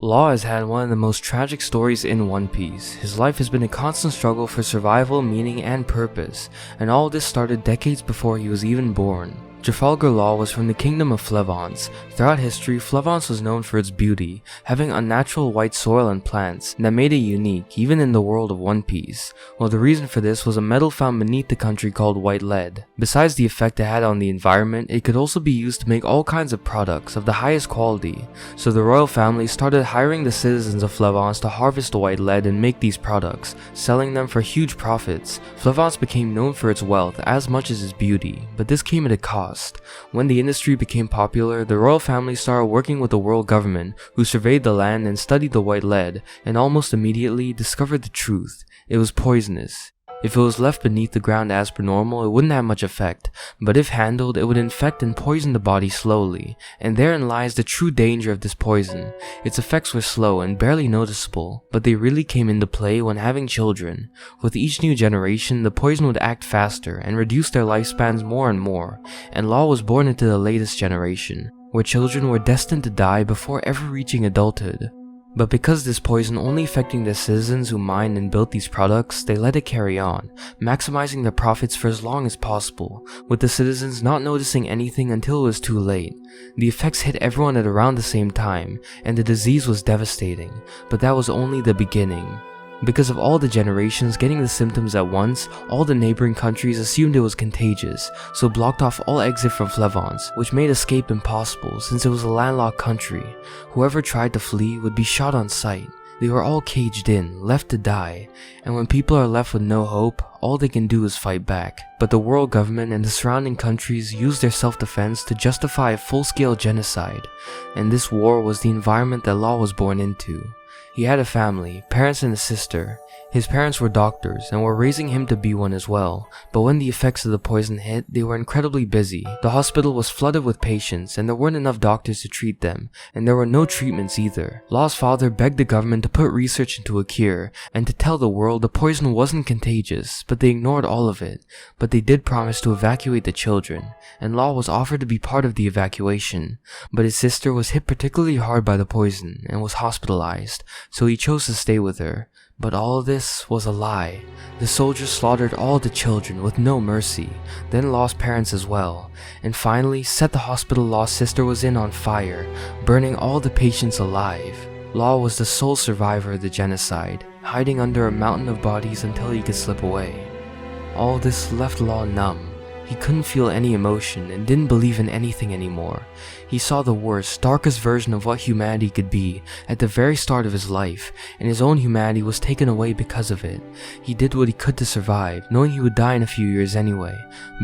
Law has had one of the most tragic stories in One Piece. His life has been a constant struggle for survival, meaning, and purpose, and all this started decades before he was even born. Trafalgar Law was from the kingdom of Flevance. Throughout history, Flevance was known for its beauty, having unnatural white soil and plants that made it unique even in the world of One Piece. Well, the reason for this was a metal found beneath the country called white lead. Besides the effect it had on the environment, it could also be used to make all kinds of products of the highest quality. So the royal family started hiring the citizens of Flevance to harvest the white lead and make these products, selling them for huge profits. Flevance became known for its wealth as much as its beauty, but this came at a cost. When the industry became popular, the royal family started working with the world government, who surveyed the land and studied the white lead, and almost immediately discovered the truth. It was poisonous. If it was left beneath the ground as per normal, it wouldn't have much effect, but if handled, it would infect and poison the body slowly, and therein lies the true danger of this poison. Its effects were slow and barely noticeable, but they really came into play when having children. With each new generation, the poison would act faster and reduce their lifespans more and more, and Law was born into the latest generation, where children were destined to die before ever reaching adulthood. But because this poison only affecting the citizens who mined and built these products, they let it carry on, maximizing their profits for as long as possible, with the citizens not noticing anything until it was too late. The effects hit everyone at around the same time, and the disease was devastating, but that was only the beginning. Because of all the generations getting the symptoms at once, all the neighboring countries assumed it was contagious, so blocked off all exit from Flevance, which made escape impossible since it was a landlocked country. Whoever tried to flee would be shot on sight. They were all caged in, left to die, and when people are left with no hope, all they can do is fight back. But the world government and the surrounding countries used their self-defense to justify a full-scale genocide, and this war was the environment that Law was born into. He had a family, parents and a sister. His parents were doctors and were raising him to be one as well, but when the effects of the poison hit, they were incredibly busy. The hospital was flooded with patients and there weren't enough doctors to treat them, and there were no treatments either. Law's father begged the government to put research into a cure and to tell the world the poison wasn't contagious, but they ignored all of it. But they did promise to evacuate the children, and Law was offered to be part of the evacuation, but his sister was hit particularly hard by the poison and was hospitalized, so he chose to stay with her. But all of this was a lie. The soldiers slaughtered all the children with no mercy, then Law's parents as well, and finally set the hospital Law's sister was in on fire, burning all the patients alive. Law was the sole survivor of the genocide, hiding under a mountain of bodies until he could slip away. All this left Law numb. He couldn't feel any emotion and didn't believe in anything anymore. He saw the worst, darkest version of what humanity could be at the very start of his life, and his own humanity was taken away because of it. He did what he could to survive, knowing he would die in a few years anyway,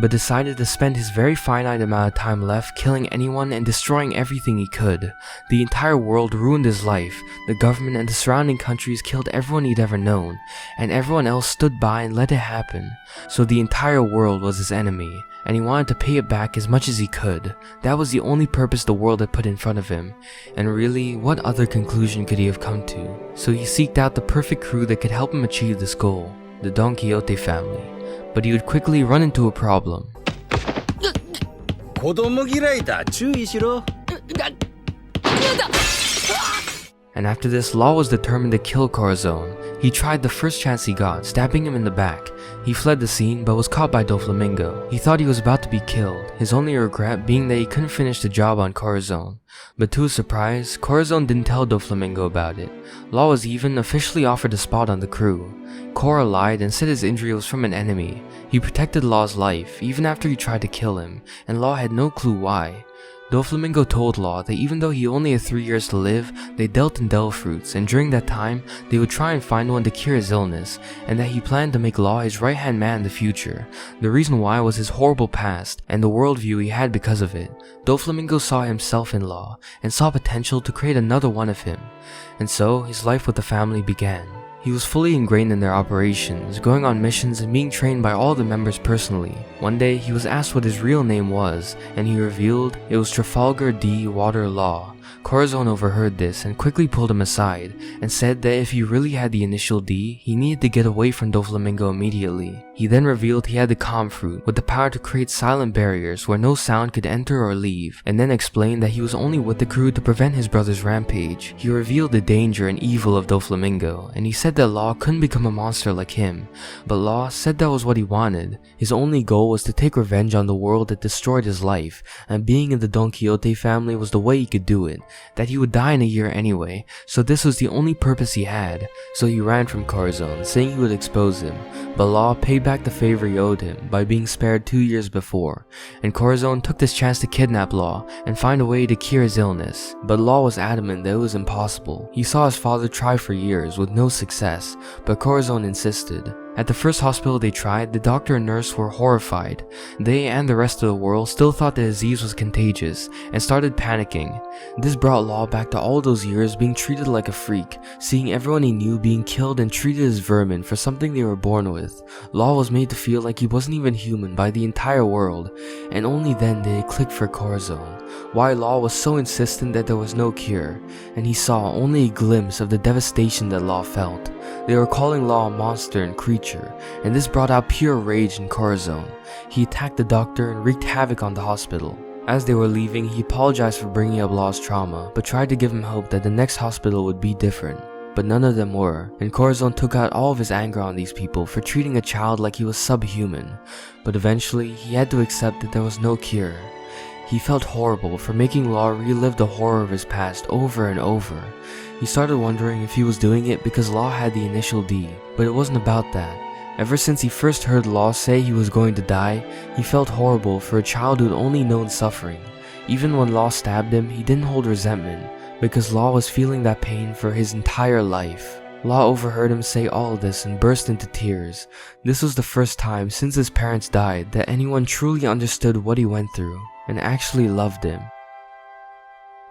but decided to spend his very finite amount of time left killing anyone and destroying everything he could. The entire world ruined his life, the government and the surrounding countries killed everyone he'd ever known, and everyone else stood by and let it happen. So the entire world was his enemy, and he wanted to pay it back as much as he could. That was the only purpose the world had put in front of him, and really, what other conclusion could he have come to? So he seeked out the perfect crew that could help him achieve this goal, the Donquixote family. But he would quickly run into a problem. And after this, Law was determined to kill Corazon. He tried the first chance he got, stabbing him in the back. He fled the scene, but was caught by Doflamingo. He thought he was about to be killed, his only regret being that he couldn't finish the job on Corazon. But to his surprise, Corazon didn't tell Doflamingo about it. Law was even officially offered a spot on the crew. Cora lied and said his injury was from an enemy. He protected Law's life, even after he tried to kill him, and Law had no clue why. Doflamingo told Law that even though he only had 3 years to live, they dealt in devil fruits, and during that time, they would try and find one to cure his illness, and that he planned to make Law his right-hand man in the future. The reason why was his horrible past, and the worldview he had because of it. Doflamingo saw himself in Law, and saw potential to create another one of him, and so his life with the family began. He was fully ingrained in their operations, going on missions and being trained by all the members personally. One day, he was asked what his real name was, and he revealed it was Trafalgar D. Water Law. Corazon overheard this and quickly pulled him aside, and said that if he really had the initial D, he needed to get away from Doflamingo immediately. He then revealed he had the calm fruit with the power to create silent barriers where no sound could enter or leave, and then explained that he was only with the crew to prevent his brother's rampage. He revealed the danger and evil of Doflamingo, and he said that Law couldn't become a monster like him, but Law said that was what he wanted. His only goal was to take revenge on the world that destroyed his life, and being in the Donquixote family was the way he could do it, that he would die in a year anyway, so this was the only purpose he had. So he ran from Corazon, saying he would expose him, but Law paid back the favor he owed him by being spared 2 years before, and Corazon took this chance to kidnap Law and find a way to cure his illness, but Law was adamant that it was impossible. He saw his father try for years with no success, but Corazon insisted. At the first hospital they tried, the doctor and nurse were horrified. They and the rest of the world still thought the disease was contagious and started panicking. This brought Law back to all those years being treated like a freak, seeing everyone he knew being killed and treated as vermin for something they were born with. Law was made to feel like he wasn't even human by the entire world, and only then did it click for Corazon why Law was so insistent that there was no cure, and he saw only a glimpse of the devastation that Law felt. They were calling Law a monster and creature, and this brought out pure rage in Corazon. He attacked the doctor and wreaked havoc on the hospital. As they were leaving, he apologized for bringing up Law's trauma, but tried to give him hope that the next hospital would be different. But none of them were, and Corazon took out all of his anger on these people for treating a child like he was subhuman. But eventually, he had to accept that there was no cure. He felt horrible for making Law relive the horror of his past over and over. He started wondering if he was doing it because Law had the initial D, but it wasn't about that. Ever since he first heard Law say he was going to die, he felt horrible for a child who'd only known suffering. Even when Law stabbed him, he didn't hold resentment, because Law was feeling that pain for his entire life. Law overheard him say all of this and burst into tears. This was the first time since his parents died that anyone truly understood what he went through and actually loved him.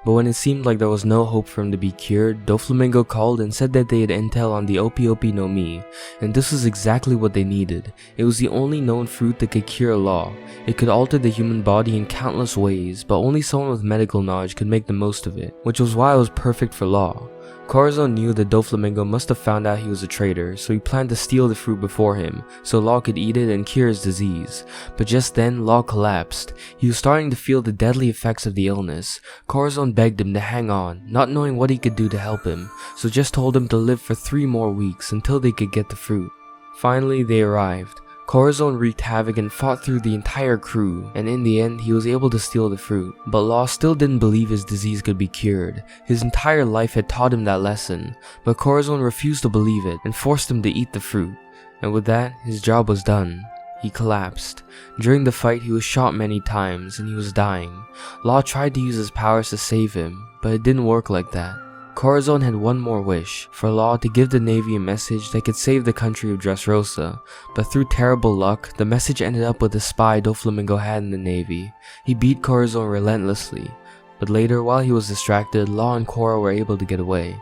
But when it seemed like there was no hope for him to be cured, Doflamingo called and said that they had intel on the Opiopi no Mi, and this was exactly what they needed. It was the only known fruit that could cure Law. It could alter the human body in countless ways, but only someone with medical knowledge could make the most of it, which was why it was perfect for Law. Corazon knew that Doflamingo must have found out he was a traitor, so he planned to steal the fruit before him, so Law could eat it and cure his disease. But just then, Law collapsed. He was starting to feel the deadly effects of the illness. Corazon begged him to hang on, not knowing what he could do to help him, so just told him to live for 3 more weeks until they could get the fruit. Finally, they arrived. Corazon wreaked havoc and fought through the entire crew, and in the end he was able to steal the fruit. But Law still didn't believe his disease could be cured. His entire life had taught him that lesson, but Corazon refused to believe it and forced him to eat the fruit. And with that, his job was done. He collapsed. During the fight he was shot many times and he was dying. Law tried to use his powers to save him, but it didn't work like that. Corazon had one more wish, for Law to give the Navy a message that could save the country of Dressrosa, but through terrible luck, the message ended up with the spy Doflamingo had in the Navy. He beat Corazon relentlessly, but later, while he was distracted, Law and Cora were able to get away.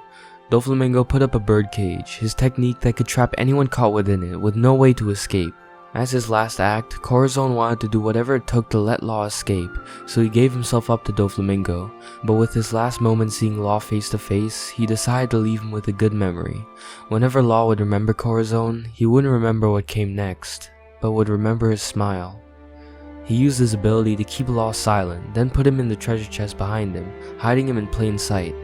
Doflamingo put up a birdcage, his technique that could trap anyone caught within it with no way to escape. As his last act, Corazon wanted to do whatever it took to let Law escape, so he gave himself up to Doflamingo, but with his last moment seeing Law face to face, he decided to leave him with a good memory. Whenever Law would remember Corazon, he wouldn't remember what came next, but would remember his smile. He used his ability to keep Law silent, then put him in the treasure chest behind him, hiding him in plain sight.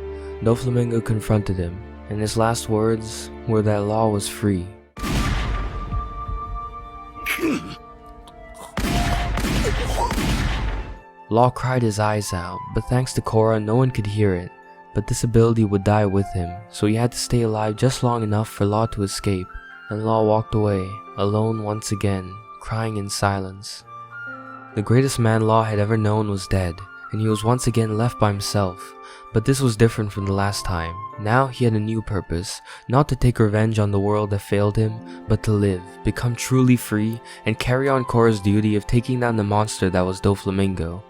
Doflamingo confronted him, and his last words were that Law was free. Law cried his eyes out, but thanks to Cora, no one could hear it. But this ability would die with him, so he had to stay alive just long enough for Law to escape. And Law walked away, alone once again, crying in silence. The greatest man Law had ever known was dead, and he was once again left by himself. But this was different from the last time. Now he had a new purpose, not to take revenge on the world that failed him, but to live, become truly free, and carry on Cora's duty of taking down the monster that was Doflamingo.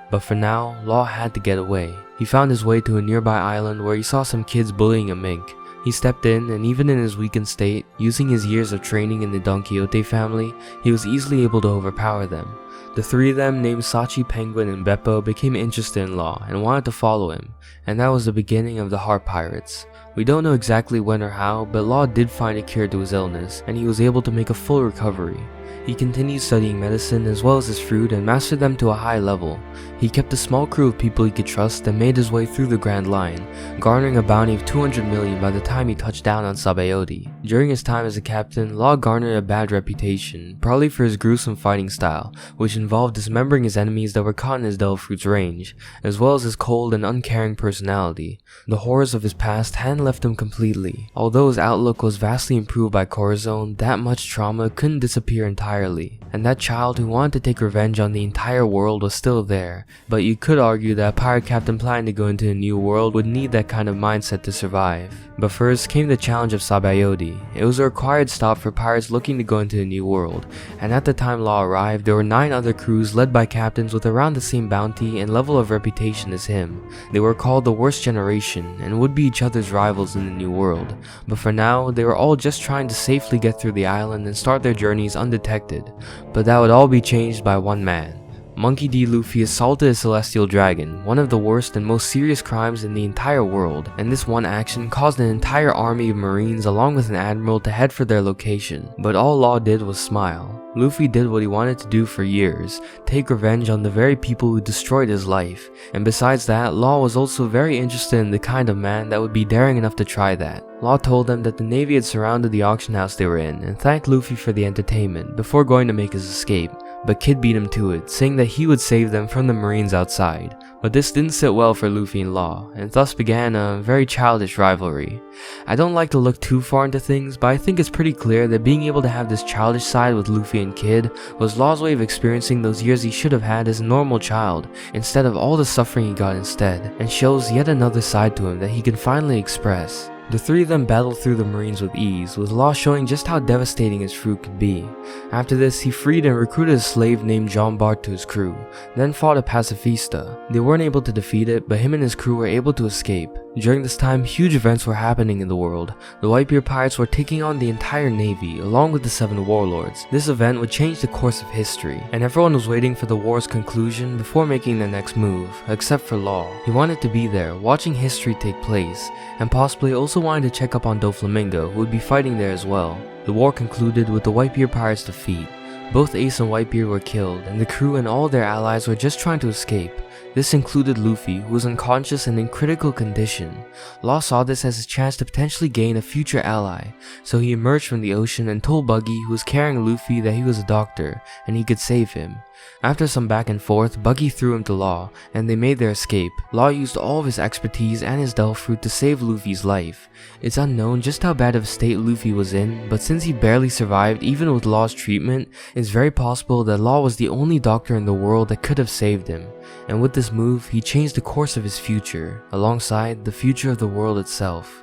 But for now, Law had to get away. He found his way to a nearby island where he saw some kids bullying a mink. He stepped in, and even in his weakened state, using his years of training in the Donquixote family, he was easily able to overpower them. The three of them, named Sachi, Penguin, and Beppo, became interested in Law and wanted to follow him, and that was the beginning of the Heart Pirates. We don't know exactly when or how, but Law did find a cure to his illness, and he was able to make a full recovery. He continued studying medicine as well as his fruit and mastered them to a high level. He kept a small crew of people he could trust and made his way through the Grand Line, garnering a bounty of 200 million by the time he touched down on Sabaody. During his time as a captain, Law garnered a bad reputation, probably for his gruesome fighting style, which involved dismembering his enemies that were caught in his devil fruit's range, as well as his cold and uncaring personality. The horrors of his past hadn't left him completely. Although his outlook was vastly improved by Corazon, that much trauma couldn't disappear entirely, and that child who wanted to take revenge on the entire world was still there. But you could argue that a pirate captain planning to go into a new world would need that kind of mindset to survive. But first came the challenge of Sabaody. It was a required stop for pirates looking to go into a new world, and at the time Law arrived, there were 9 other crews led by captains with around the same bounty and level of reputation as him. They were called the Worst Generation and would be each other's rivals in the new world, but for now they were all just trying to safely get through the island and start their journeys undetected. But that would all be changed by one man. Monkey D. Luffy assaulted a celestial dragon, one of the worst and most serious crimes in the entire world, and this one action caused an entire army of marines along with an admiral to head for their location. But all Law did was smile. Luffy did what he wanted to do for years, take revenge on the very people who destroyed his life, and besides that, Law was also very interested in the kind of man that would be daring enough to try that. Law told them that the Navy had surrounded the auction house they were in and thanked Luffy for the entertainment before going to make his escape, but Kid beat him to it, saying that he would save them from the marines outside. But this didn't sit well for Luffy and Law, and thus began a very childish rivalry. I don't like to look too far into things, but I think it's pretty clear that being able to have this childish side with Luffy and Kid was Law's way of experiencing those years he should have had as a normal child, instead of all the suffering he got instead, and shows yet another side to him that he can finally express. The three of them battled through the marines with ease, with Law showing just how devastating his fruit could be. After this, he freed and recruited a slave named Jean Bart to his crew, then fought a pacifista. They weren't able to defeat it, but him and his crew were able to escape. During this time, huge events were happening in the world. The Whitebeard pirates were taking on the entire navy, along with the 7 warlords. This event would change the course of history, and everyone was waiting for the war's conclusion before making their next move, except for Law. He wanted to be there, watching history take place, and possibly also wanted to check up on Doflamingo, who would be fighting there as well. The war concluded with the Whitebeard pirates' defeat. Both Ace and Whitebeard were killed, and the crew and all their allies were just trying to escape. This included Luffy, who was unconscious and in critical condition. Law saw this as a chance to potentially gain a future ally, so he emerged from the ocean and told Buggy, who was carrying Luffy, that he was a doctor, and he could save him. After some back and forth, Buggy threw him to Law, and they made their escape. Law used all of his expertise and his devil fruit to save Luffy's life. It's unknown just how bad of a state Luffy was in, but since he barely survived even with Law's treatment, it's very possible that Law was the only doctor in the world that could have saved him. And with this move, he changed the course of his future, alongside the future of the world itself.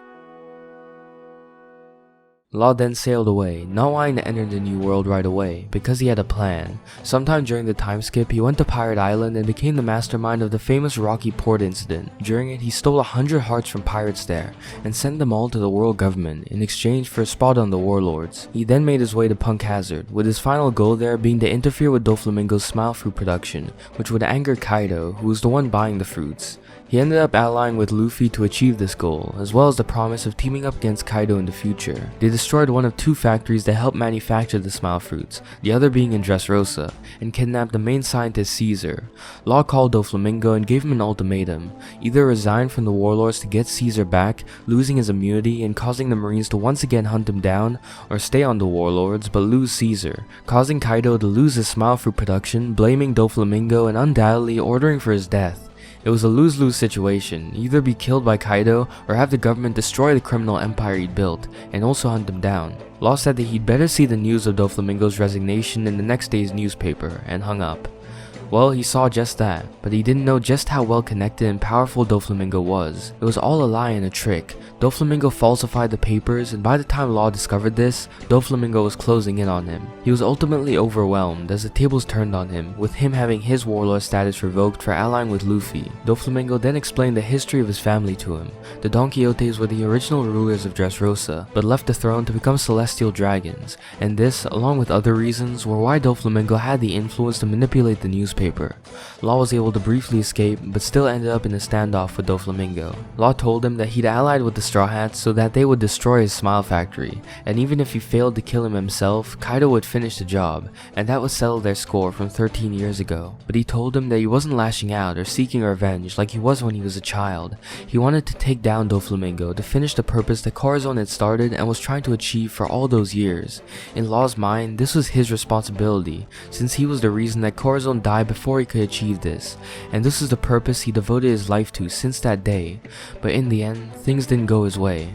Law then sailed away, not wanting to enter the new world right away, because he had a plan. Sometime during the time skip, he went to Pirate Island and became the mastermind of the famous Rocky Port incident. During it, he stole 100 hearts from pirates there, and sent them all to the world government, in exchange for a spot on the warlords. He then made his way to Punk Hazard, with his final goal there being to interfere with Doflamingo's smile fruit production, which would anger Kaido, who was the one buying the fruits. He ended up allying with Luffy to achieve this goal, as well as the promise of teaming up against Kaido in the future. They destroyed one of 2 factories that helped manufacture the smile fruits, the other being in Dressrosa, and kidnapped the main scientist Caesar. Law called Doflamingo and gave him an ultimatum: either resign from the warlords to get Caesar back, losing his immunity and causing the marines to once again hunt him down, or stay on the warlords but lose Caesar, causing Kaido to lose his smile fruit production, blaming Doflamingo and undoubtedly ordering for his death. It was a lose-lose situation, either be killed by Kaido or have the government destroy the criminal empire he'd built, and also hunt him down. Law said that he'd better see the news of Doflamingo's resignation in the next day's newspaper, and hung up. Well, he saw just that, but he didn't know just how well connected and powerful Doflamingo was. It was all a lie and a trick. Doflamingo falsified the papers, and by the time Law discovered this, Doflamingo was closing in on him. He was ultimately overwhelmed as the tables turned on him, with him having his warlord status revoked for allying with Luffy. Doflamingo then explained the history of his family to him. The Donquixotes were the original rulers of Dressrosa, but left the throne to become celestial dragons, and this, along with other reasons, were why Doflamingo had the influence to manipulate the newspaper. Law was able to briefly escape, but still ended up in a standoff with Doflamingo. Law told him that he'd allied with the Straw Hats so that they would destroy his Smile Factory, and even if he failed to kill him himself, Kaido would finish the job, and that would settle their score from 13 years ago. But he told him that he wasn't lashing out or seeking revenge like he was when he was a child. He wanted to take down Doflamingo to finish the purpose that Corazon had started and was trying to achieve for all those years. In Law's mind, this was his responsibility, since he was the reason that Corazon died before he could achieve this, and this is the purpose he devoted his life to since that day. But in the end, things didn't go his way.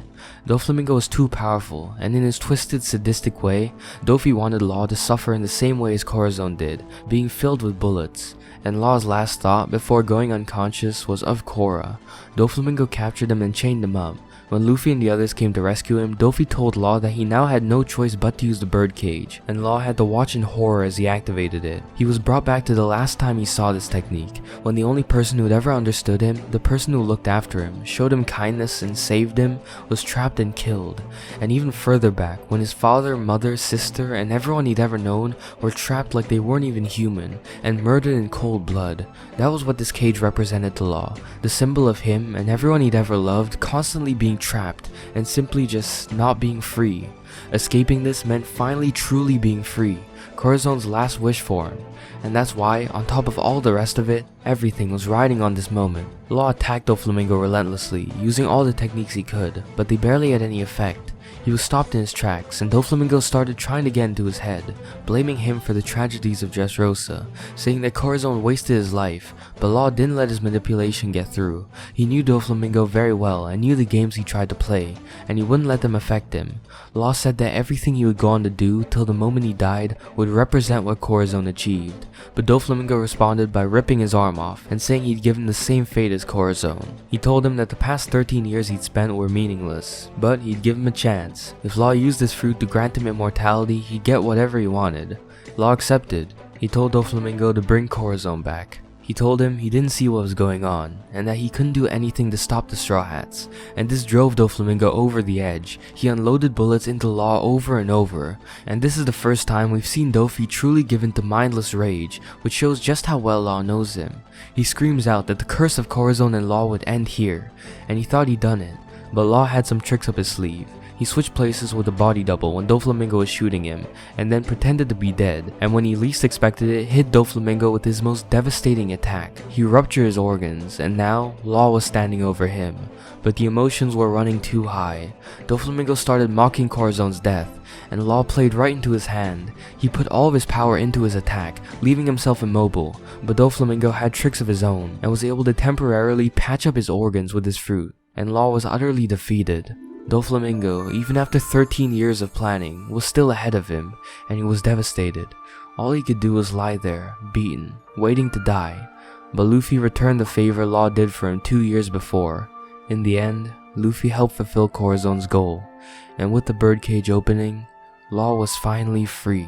Doflamingo was too powerful, and in his twisted, sadistic way, Dofi wanted Law to suffer in the same way as Corazon did, being filled with bullets. And Law's last thought before going unconscious was of Korra. Doflamingo captured him and chained him up. When Luffy and the others came to rescue him, Dofi told Law that he now had no choice but to use the birdcage, and Law had to watch in horror as he activated it. He was brought back to the last time he saw this technique, when the only person who had ever understood him, the person who looked after him, showed him kindness and saved him, was trapped and killed. And even further back, when his father, mother, sister, and everyone he'd ever known were trapped like they weren't even human, and murdered in cold blood. That was what this cage represented to Law, the symbol of him and everyone he'd ever loved constantly being trapped and simply just not being free. Escaping this meant finally truly being free, Corazon's last wish for him, and that's why, on top of all the rest of it, everything was riding on this moment. Law attacked Doflamingo relentlessly, using all the techniques he could, but they barely had any effect. He was stopped in his tracks, and Doflamingo started trying to get into his head, blaming him for the tragedies of Dressrosa, saying that Corazon wasted his life, but Law didn't let his manipulation get through. He knew Doflamingo very well and knew the games he tried to play, and he wouldn't let them affect him. Law said that everything he would go on to do till the moment he died would represent what Corazon achieved, but Doflamingo responded by ripping his arm off and saying he'd give him the same fate as Corazon. He told him that the past 13 years he'd spent were meaningless, but he'd give him a chance. If Law used this fruit to grant him immortality, he'd get whatever he wanted. Law accepted. He told Doflamingo to bring Corazon back. He told him he didn't see what was going on, and that he couldn't do anything to stop the Straw Hats, and this drove Doflamingo over the edge. He unloaded bullets into Law over and over, and this is the first time we've seen Dofi truly given to mindless rage, which shows just how well Law knows him. He screams out that the curse of Corazon and Law would end here, and he thought he'd done it, but Law had some tricks up his sleeve. He switched places with a body double when Doflamingo was shooting him, and then pretended to be dead, and when he least expected it, hit Doflamingo with his most devastating attack. He ruptured his organs, and now, Law was standing over him. But the emotions were running too high. Doflamingo started mocking Corazon's death, and Law played right into his hand. He put all of his power into his attack, leaving himself immobile, but Doflamingo had tricks of his own, and was able to temporarily patch up his organs with his fruit, and Law was utterly defeated. Doflamingo, even after 13 years of planning, was still ahead of him, and he was devastated. All he could do was lie there, beaten, waiting to die. But Luffy returned the favor Law did for him 2 years before. In the end, Luffy helped fulfill Corazon's goal, and with the birdcage opening, Law was finally free.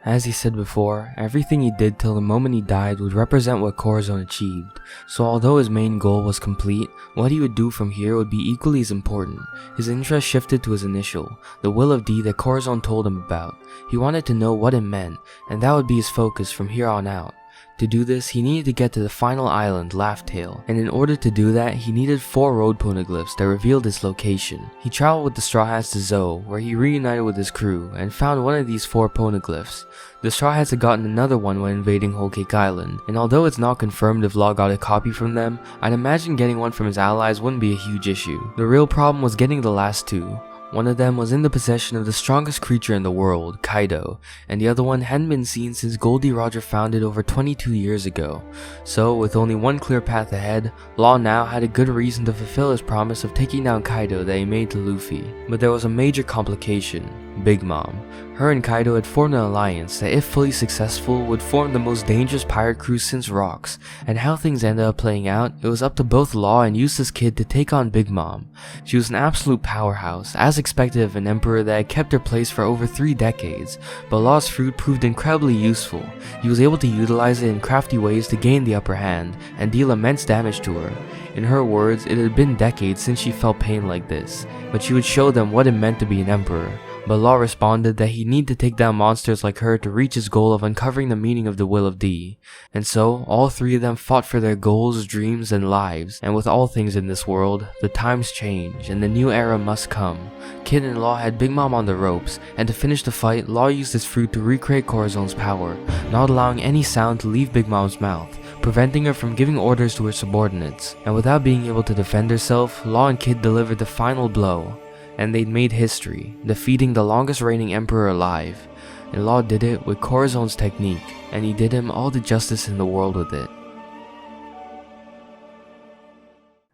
As he said before, everything he did till the moment he died would represent what Corazon achieved, so although his main goal was complete, what he would do from here would be equally as important. His interest shifted to his initial, the Will of D that Corazon told him about. He wanted to know what it meant, and that would be his focus from here on out. To do this, he needed to get to the final island, Laugh-Tale, and in order to do that, he needed 4 road poneglyphs that revealed its location. He traveled with the Straw Hats to Zou, where he reunited with his crew, and found one of these 4 poneglyphs. The Straw Hats had gotten another one when invading Whole Cake Island, and although it's not confirmed if Law got a copy from them, I'd imagine getting one from his allies wouldn't be a huge issue. The real problem was getting the last 2. One of them was in the possession of the strongest creature in the world, Kaido, and the other one hadn't been seen since Goldie Roger found it over 22 years ago. So, with only one clear path ahead, Law now had a good reason to fulfill his promise of taking down Kaido that he made to Luffy. But there was a major complication. Big Mom. Her and Kaido had formed an alliance that, if fully successful, would form the most dangerous pirate crew since Rocks, and how things ended up playing out, it was up to both Law and Eustace Kid to take on Big Mom. She was an absolute powerhouse, as expected of an emperor that had kept her place for over 3 decades, but Law's fruit proved incredibly useful. He was able to utilize it in crafty ways to gain the upper hand, and deal immense damage to her. In her words, it had been decades since she felt pain like this, but she would show them what it meant to be an emperor. But Law responded that he needed to take down monsters like her to reach his goal of uncovering the meaning of the Will of D. And so, all 3 of them fought for their goals, dreams, and lives. And with all things in this world, the times change, and the new era must come. Kid and Law had Big Mom on the ropes, and to finish the fight, Law used his fruit to recreate Corazon's power, not allowing any sound to leave Big Mom's mouth, preventing her from giving orders to her subordinates. And without being able to defend herself, Law and Kid delivered the final blow. And they'd made history, defeating the longest reigning emperor alive. And Law did it with Corazon's technique, and he did him all the justice in the world with it.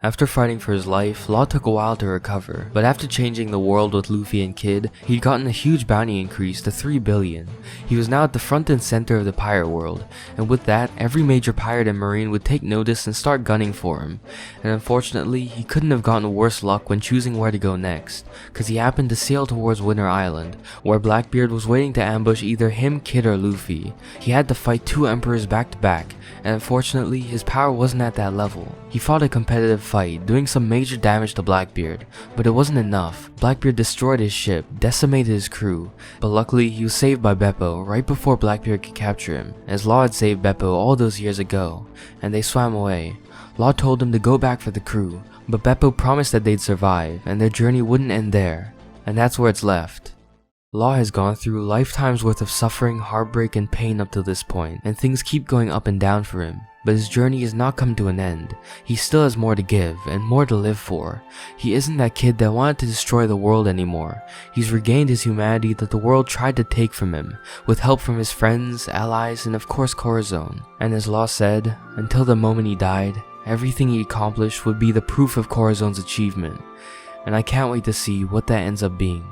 After fighting for his life, Law took a while to recover, but after changing the world with Luffy and Kid, he'd gotten a huge bounty increase to 3 billion. He was now at the front and center of the pirate world, and with that, every major pirate and marine would take notice and start gunning for him. And unfortunately, he couldn't have gotten worse luck when choosing where to go next, cause he happened to sail towards Winter Island, where Blackbeard was waiting to ambush either him, Kid, or Luffy. He had to fight 2 emperors back to back, and unfortunately, his power wasn't at that level. He fought a competitive fight, doing some major damage to Blackbeard, but it wasn't enough. Blackbeard destroyed his ship, decimated his crew, but luckily he was saved by Beppo right before Blackbeard could capture him, as Law had saved Beppo all those years ago, and they swam away. Law told him to go back for the crew, but Beppo promised that they'd survive, and their journey wouldn't end there, and that's where it's left. Law has gone through lifetimes worth of suffering, heartbreak, and pain up to this point, and things keep going up and down for him. But his journey has not come to an end. He still has more to give, and more to live for. He isn't that kid that wanted to destroy the world anymore. He's regained his humanity that the world tried to take from him, with help from his friends, allies, and of course Corazon. And as Law said, until the moment he died, everything he accomplished would be the proof of Corazon's achievement. And I can't wait to see what that ends up being.